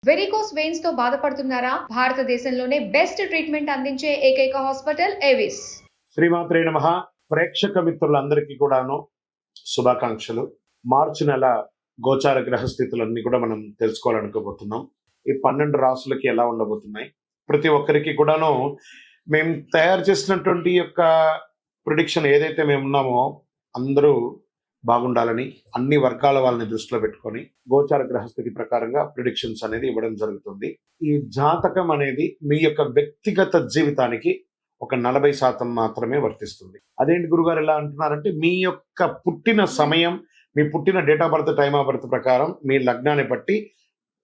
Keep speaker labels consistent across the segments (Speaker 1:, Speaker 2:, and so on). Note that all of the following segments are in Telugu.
Speaker 1: వెరికోస్ వెయిన్స్ తో బాధపడుతున్నారా? భారతదేశంలోనే బెస్ట్ ట్రీట్మెంట్ అందించే ఏకైక హాస్పిటల్ ఏవిస్.
Speaker 2: శ్రీమాత్రే నమః. ప్రేక్షక మిత్రులందరికీ కూడాను శుభాకాంక్షలు. మార్చి నెల గోచార గ్రహస్థితులన్నీ కూడా మనం తెలుసుకోవాలనుకోబోతున్నాం. ఈ 12 రాసులకి ఎలా ఉండబోతున్నాయి, ప్రతి ఒక్కరికి కూడాను మేము తయారు చేసినటువంటి యొక్క ప్రిడిక్షన్ ఏదైతే మేము ఉన్నామో అందరూ బాగుండాలని అన్ని వర్గాల వాళ్ళని దృష్టిలో పెట్టుకొని గోచార గ్రహస్థితి ప్రకారంగా ప్రిడిక్షన్స్ అనేది ఇవ్వడం జరుగుతుంది. ఈ జాతకం అనేది మీ యొక్క వ్యక్తిగత జీవితానికి ఒక 40% మాత్రమే వర్తిస్తుంది. అదేంటి గురుగారు ఎలా అంటున్నారంటే, మీ యొక్క పుట్టిన సమయం, మీ పుట్టిన date of birth, time of birth ప్రకారం మీ లగ్నాన్ని బట్టి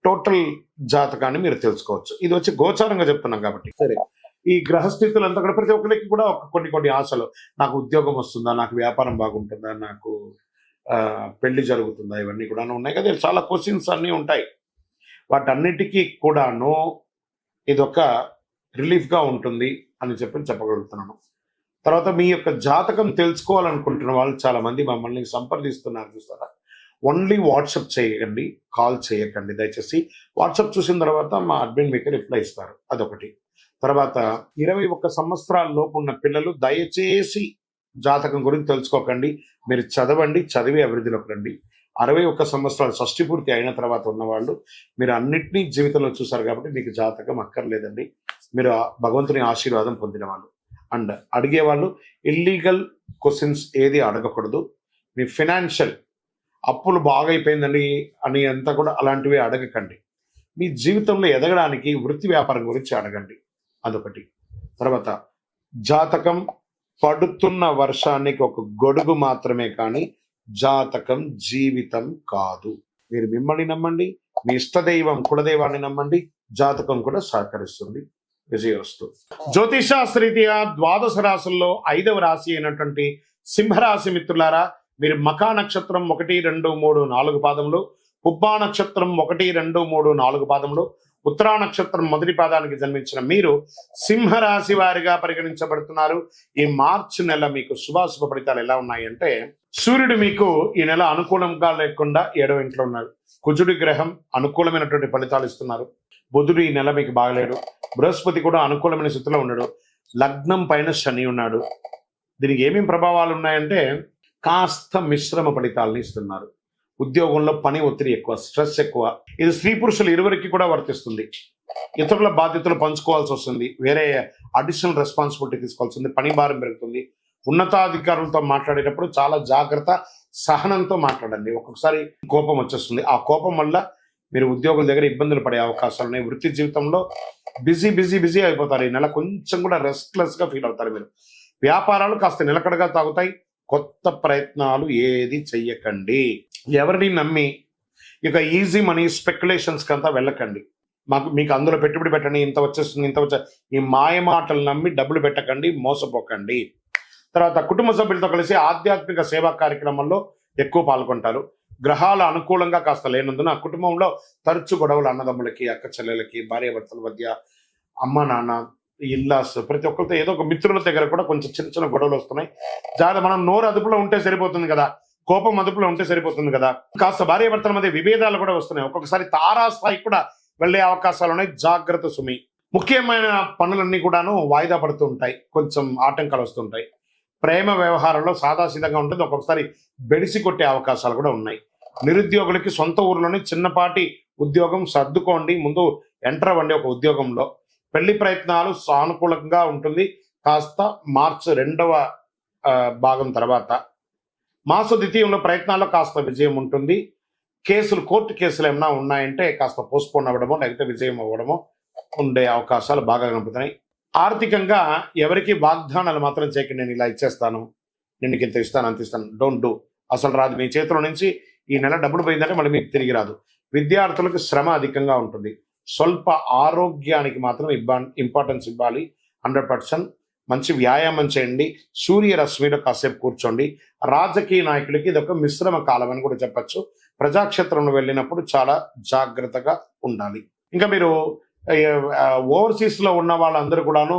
Speaker 2: టోటల్ జాతకాన్ని మీరు తెలుసుకోవచ్చు. ఇది వచ్చి గోచారంగా చెప్తున్నాం కాబట్టి. సరే, ఈ గ్రహస్థితులంతా కూడా ప్రతి ఒక్కరికి కూడా కొన్ని ఆశలు, నాకు ఉద్యోగం వస్తుందా, నాకు వ్యాపారం బాగుంటుందా, నాకు పెళ్లి జరుగుతుందా, ఇవన్నీ కూడా ఉన్నాయి కదా. చాలా క్వశ్చన్స్ అన్నీ ఉంటాయి. వాటన్నిటికీ కూడాను ఇదొక రిలీఫ్గా ఉంటుంది అని చెప్పగలుగుతున్నాను. తర్వాత మీ యొక్క జాతకం తెలుసుకోవాలనుకుంటున్న వాళ్ళు చాలా మంది మమ్మల్ని సంప్రదిస్తున్నారు, చూస్తారా. ఓన్లీ వాట్సాప్ చేయకండి, కాల్ చేయకండి దయచేసి. వాట్సాప్ చూసిన తర్వాత మా అడ్మిన్ మీకు రిప్లై ఇస్తారు, అదొకటి. తర్వాత 21 సంవత్సరాల లోపు ఉన్న పిల్లలు దయచేసి జాతకం గురించి తెలుసుకోకండి. మీరు చదవండి, చదివి అభివృద్ధిలోకి రండి. 61 సంవత్సరాలు షష్టి పూర్తి అయిన తర్వాత ఉన్నవాళ్ళు మీరు అన్నిటినీ జీవితంలో చూసారు కాబట్టి మీకు జాతకం అక్కర్లేదండి. మీరు భగవంతుని ఆశీర్వాదం పొందిన వాళ్ళు. అండ్ అడిగేవాళ్ళు ఇల్లీగల్ క్వశ్చన్స్ ఏది అడగకూడదు. మీ ఫినాన్షియల్ అప్పులు బాగైపోయిందండి అని అంతా కూడా అలాంటివి అడగకండి. మీ జీవితంలో ఎదగడానికి వృత్తి వ్యాపారం గురించి అడగండి, అదొకటి. తర్వాత జాతకం పడుతున్న వర్షానికి ఒక గొడుగు మాత్రమే, కానీ జాతకం జీవితం కాదు. మీరు మిమ్మల్ని నమ్మండి, మీ ఇష్టదైవం కులదైవాన్ని నమ్మండి, జాతకం కూడా సహకరిస్తుంది. విజయోస్తు. జ్యోతిషాస్త్రరీత్యా 12 రాశుల్లో 5వ రాశి అయినటువంటి సింహరాశి మిత్రులారా, మీరు మఖా నక్షత్రం 1, 2, 3, 4 పాదములు, పుబ్బా నక్షత్రం 1, 2, 3, 4 పాదములు, ఉత్తరా నక్షత్రం మొదటి పాదానికి జన్మించిన మీరు సింహరాశి వారిగా పరిగణించబడుతున్నారు. ఈ మార్చి నెల మీకు శుభాశుభ ఫలితాలు ఎలా ఉన్నాయంటే, సూర్యుడు మీకు ఈ నెల అనుకూలంగా లేకుండా 7వ ఇంట్లో ఉన్నారు. కుజుడి గ్రహం అనుకూలమైనటువంటి ఫలితాలు ఇస్తున్నారు. బుధుడు ఈ నెల మీకు బాగలేడు. బృహస్పతి కూడా అనుకూలమైన స్థితిలో ఉన్నాడు. లగ్నం పైన శని ఉన్నాడు. దీనికి ఏమేమి ప్రభావాలు ఉన్నాయంటే, కాస్త మిశ్రమ ఫలితాలను ఇస్తున్నారు. ఉద్యోగంలో పని ఒత్తిడి ఎక్కువ, స్ట్రెస్ ఎక్కువ. ఇది స్త్రీ పురుషులు ఇరువురికి కూడా వర్తిస్తుంది. ఇతరుల బాధ్యతలు పంచుకోవాల్సి వస్తుంది, వేరే అడిషనల్ రెస్పాన్సిబిలిటీ తీసుకోవాల్సి ఉంది, పని భారం పెరుగుతుంది. ఉన్నతాధికారులతో మాట్లాడేటప్పుడు చాలా జాగ్రత్త, సహనంతో మాట్లాడండి. ఒక్కొక్కసారి కోపం వచ్చేస్తుంది. ఆ కోపం వల్ల మీరు ఉద్యోగుల దగ్గర ఇబ్బందులు పడే అవకాశాలు ఉన్నాయి. వృత్తి జీవితంలో బిజీ అయిపోతారు. ఈ నెల కొంచెం కూడా రెస్ట్లెస్గా ఫీల్ అవుతారు మీరు. వ్యాపారాలు కాస్త నిలకడగా తాగుతాయి. కొత్త ప్రయత్నాలు ఏది చెయ్యకండి. ఎవరిని నమ్మి ఇక ఈజీ మనీ స్పెక్యులేషన్స్కి అంతా వెళ్ళకండి. మీకు అందులో పెట్టుబడి పెట్టండి, ఇంత వచ్చేస్తుంది, ఈ మాయ మాటలు నమ్మి డబ్బులు పెట్టకండి, మోసపోకండి. తర్వాత కుటుంబ సభ్యులతో కలిసి ఆధ్యాత్మిక సేవా కార్యక్రమంలో ఎక్కువ పాల్గొంటారు. గ్రహాలు అనుకూలంగా కాస్త లేనందున కుటుంబంలో తరచు గొడవలు, అన్నదమ్ములకి, అక్క చెల్లెలకి, భార్యాభర్తల మధ్య, అమ్మ నాన్న, ఇల్లాస్, ప్రతి ఒక్కరితో ఏదో ఒక మిత్రుల దగ్గర కూడా కొంచెం చిన్న గొడవలు వస్తున్నాయి. మనం నోరు అదుపులో ఉంటే సరిపోతుంది కదా, కోపం అదుపులో ఉంటే సరిపోతుంది కదా. కాస్త భార్యాభర్తల మధ్య విభేదాలు కూడా వస్తున్నాయి. ఒక్కొక్కసారి తారాస్థాయి కూడా వెళ్లే అవకాశాలు ఉన్నాయి. జాగ్రత్త సుమి. ముఖ్యమైన పనులన్నీ కూడాను వాయిదా పడుతూ ఉంటాయి, కొంచెం ఆటంకాలు వస్తుంటాయి. ప్రేమ వ్యవహారంలో సాదాసీదంగా ఉంటుంది, ఒక్కొక్కసారి బెడిసి కొట్టే అవకాశాలు కూడా ఉన్నాయి. నిరుద్యోగులకి సొంత ఊర్లోనే చిన్నపాటి ఉద్యోగం సర్దుకోండి, ముందు ఎంటర్ అవ్వండి ఒక ఉద్యోగంలో. పెళ్లి ప్రయత్నాలు సానుకూలంగా ఉంటుంది కాస్త మార్చి 2వ భాగం తర్వాత. మాస ద్వితీయంలో ప్రయత్నాల్లో కాస్త విజయం ఉంటుంది. కోర్టు కేసులు ఏమైనా ఉన్నాయంటే కాస్త పోస్ట్పోన్ అవ్వడమో లేకపోతే విజయం అవ్వడమో ఉండే అవకాశాలు బాగా కనపడుతున్నాయి. ఆర్థికంగా ఎవరికి వాగ్దానాలు మాత్రం చేయకండి, నేను ఇలా ఇచ్చేస్తాను, నేను ఇంత ఇస్తాను, అంత ఇస్తాను. Don't do. అసలు రాదు. మీ చేతిలో నుంచి ఈ నెల డబ్బులు పోయిందంటే మళ్ళీ మీకు తిరిగి రాదు. విద్యార్థులకు శ్రమ అధికంగా ఉంటుంది. స్వల్ప ఆరోగ్యానికి మాత్రం ఇంపార్టెన్స్ ఇవ్వాలి. 100%. మంచి వ్యాయామం చేయండి. సూర్యరశ్మిలో కాసేపు కూర్చోండి. రాజకీయ నాయకులకి ఇది ఒక మిశ్రమ కాలం అని కూడా చెప్పచ్చు. ప్రజాక్షేత్రంలో వెళ్ళినప్పుడు చాలా జాగ్రత్తగా ఉండాలి. ఇంకా మీరు ఓవర్సీస్లో ఉన్న వాళ్ళందరూ కూడాను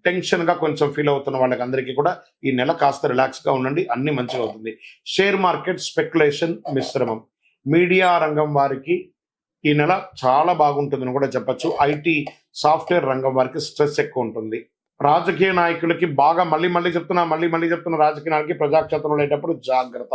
Speaker 2: టెన్షన్గా కొంచెం ఫీల్ అవుతున్న వాళ్ళకి అందరికీ కూడా ఈ నెల కాస్త రిలాక్స్గా ఉండండి, అన్ని మంచిగా అవుతుంది. షేర్ మార్కెట్ స్పెక్యులేషన్ మిశ్రమం. మీడియా రంగం వారికి ఈ నెల చాలా బాగుంటుందని కూడా చెప్పొచ్చు. ఐటీ సాఫ్ట్వేర్ రంగం వారికి స్ట్రెస్ ఎక్కువ ఉంటుంది. రాజకీయ నాయకులకి బాగా మళ్ళీ చెప్తున్నా రాజకీయ నాయకులకి ప్రజాక్షేత్రంలో వెళ్ళేటప్పుడు జాగ్రత్త.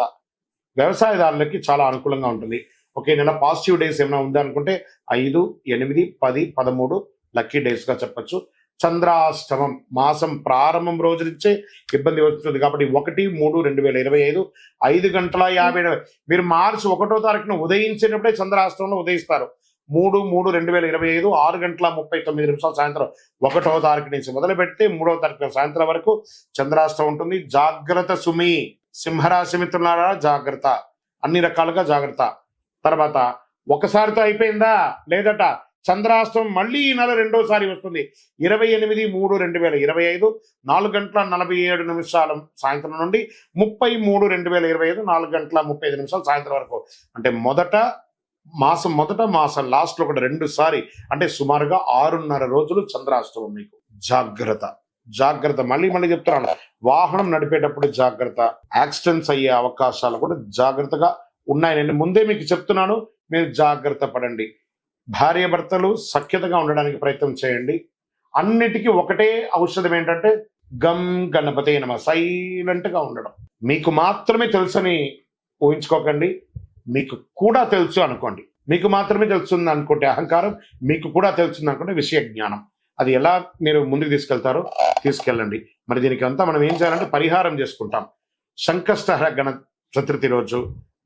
Speaker 2: వ్యవసాయదారులకి చాలా అనుకూలంగా ఉంటుంది. ఓకే, నెల పాజిటివ్ డేస్ ఏమైనా ఉంది అనుకుంటే 5, 8, 10, 13 లక్కీ డేస్ గా చెప్పొచ్చు. చంద్రాష్టమం మాసం ప్రారంభం రోజు నుంచే ఇబ్బంది వస్తుంది కాబట్టి 1-3-2025 5:50 మీరు మార్చి 1వ తారీఖున ఉదయించేటప్పుడే చంద్రాష్టమంలో ఉదయిస్తారు. 3-3-2025 6:39 సాయంత్రం 1వ తారీఖు నుంచి మొదలు పెడితే 3వ తారీఖు సాయంత్రం వరకు చంద్రాష్టమం ఉంటుంది. జాగ్రత్త సుమి. సింహరాశి మిత్రులారా జాగ్రత్త, అన్ని రకాలుగా జాగ్రత్త. తర్వాత ఒకసారితో అయిపోయిందా లేదట, చంద్రాష్టమం మళ్ళీ ఈ నెల రెండోసారి వస్తుంది. 28-3-2025 4:47 సాయంత్రం నుండి 30-3-2025 4:35 సాయంత్రం వరకు. అంటే మొదట మాసం లాస్ట్ లో కూడా 2 సారి, అంటే సుమారుగా 6.5 రోజులు చంద్రాష్టమం. మీకు జాగ్రత్త. మళ్ళీ చెప్తున్నాను, వాహనం నడిపేటప్పుడు జాగ్రత్త. యాక్సిడెంట్స్ అయ్యే అవకాశాలు కూడా జాగ్రత్తగా ఉన్నాయి. నేను ముందే మీకు చెప్తున్నాను, మీరు జాగ్రత్త పడండి. భార్యాభర్తలు సఖ్యతగా ఉండడానికి ప్రయత్నం చేయండి. అన్నిటికీ ఒకటే ఔషధం ఏంటంటే గం గణపతే నమః, సైలెంట్ గా ఉండడం. మీకు మాత్రమే తెలుసని ఊహించుకోకండి, మీకు కూడా తెలుసు అనుకోండి. మీకు మాత్రమే తెలుస్తుంది అనుకుంటే అహంకారం, మీకు కూడా తెలుస్తుంది అనుకుంటే విషయ జ్ఞానం. అది ఎలా మీరు ముందుకు తీసుకెళ్ళండి. మరి దీనికి అంతా మనం ఏం చేయాలంటే పరిహారం చేసుకుంటాం. సంకష్టహర గణ చతుర్థి రోజు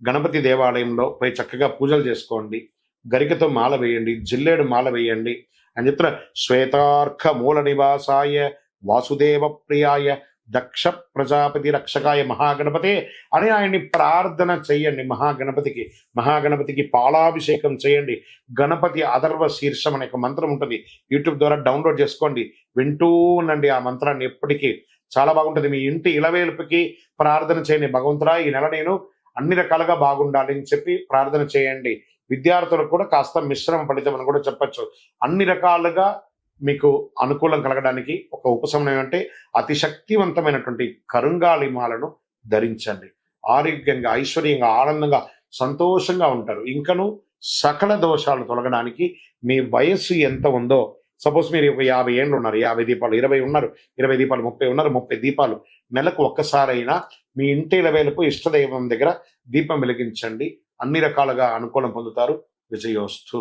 Speaker 2: గణపతి దేవాలయంలో పోయి చక్కగా పూజలు చేసుకోండి. గరికతో మాల వేయండి, జిల్లేడు మాల వేయండి అని చెప్తున్న. శ్వేతార్క మూల నివాసాయ వాసుదేవ ప్రియాయ దక్ష ప్రజాపతి రక్షకాయ మహాగణపతే అని ఆయన్ని ప్రార్థన చెయ్యండి. మహాగణపతికి పాలాభిషేకం చేయండి. గణపతి అథర్వ శీర్షం అనే ఒక మంత్రం ఉంటుంది, యూట్యూబ్ ద్వారా డౌన్లోడ్ చేసుకోండి, వింటూ ఉండండి ఆ మంత్రాన్ని ఎప్పటికీ. చాలా బాగుంటుంది. మీ ఇంటి ఇలవేల్పుకి ప్రార్థన చేయండి. భగవంతుడా, ఈ నెల నేను అన్ని రకాలుగా బాగుండాలి అని చెప్పి ప్రార్థన చేయండి. విద్యార్థులకు కూడా కాస్త మిశ్రమ ఫలితం అని కూడా చెప్పచ్చు. అన్ని రకాలుగా మీకు అనుకూలం కలగడానికి ఒక ఉపశమనం అంటే అతి శక్తివంతమైనటువంటి కరుంగాళిమాలను ధరించండి. ఆరోగ్యంగా, ఐశ్వర్యంగా, ఆనందంగా, సంతోషంగా ఉంటారు. ఇంకను సకల దోషాలు తొలగడానికి మీ వయస్సు ఎంత ఉందో, సపోజ్ మీరు ఒక 50 ఏళ్ళు ఉన్నారు, 50 దీపాలు, 20 ఉన్నారు, 20 దీపాలు, 30 ఉన్నారు, 30 దీపాలు నెలకు ఒక్కసారైనా మీ ఇంటి ఇలవేలుపు ఇష్టదైవం దగ్గర దీపం వెలిగించండి. అన్ని రకాలుగా అనుకూలం పొందుతారు. విజయోస్తు.